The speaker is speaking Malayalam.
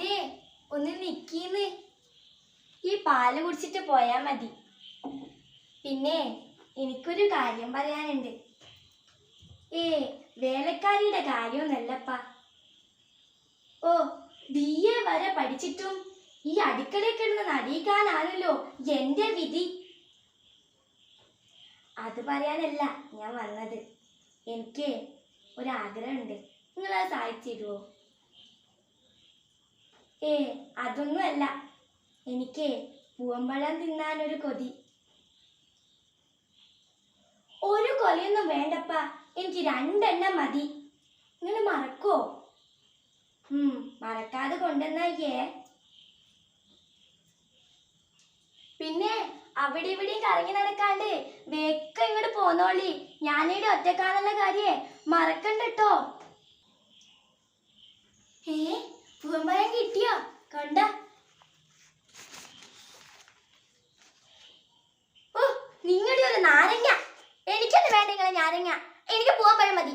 അതെ, ഒന്ന് നിക്കീന്ന്. ഈ പാല് കുടിച്ചിട്ട് പോയാ മതി. പിന്നെ എനിക്കൊരു കാര്യം പറയാനുണ്ട്. വേലക്കാരിയുടെ കാര്യമൊന്നല്ലപ്പാ. ഓ, BA വരെ പഠിച്ചിട്ടും ഈ അടുക്കളയിൽ കിടന്ന് നടിക്കാനാണല്ലോ എന്റെ വിധി. അത് പറയാനല്ല ഞാൻ വന്നത്. എനിക്ക് ഒരാഗ്രഹമുണ്ട്, നിങ്ങളത് സഹായിച്ചിരുവോ? അതൊന്നുമല്ല, എനിക്ക് പൂവമ്പഴം തിന്നാനൊരു കൊതി. ഒരു കൊലയൊന്നും വേണ്ടപ്പാ, എനിക്ക് 2 എണ്ണം മതി. നിങ്ങൾ മറക്കോ? മറക്കാതെ കൊണ്ടുവന്നേ. പിന്നെ അവിടെ ഇവിടെയും കറങ്ങി നടക്കാണ്ട് വേഗം ഇങ്ങോട്ട് പോന്നോളി. ഞാനിവിടെ ഒറ്റക്കാന്നുള്ള കാര്യേ മറക്കണ്ടട്ടോ. പൂവമ്പഴം കിട്ടിയോ? കണ്ട. നിങ്ങളുടെ ഒരു നാരങ്ങ. എനിക്കൊന്നും വേണ്ട നിങ്ങളെ നാരങ്ങ. എനിക്ക് പൂവമ്പഴം മതി.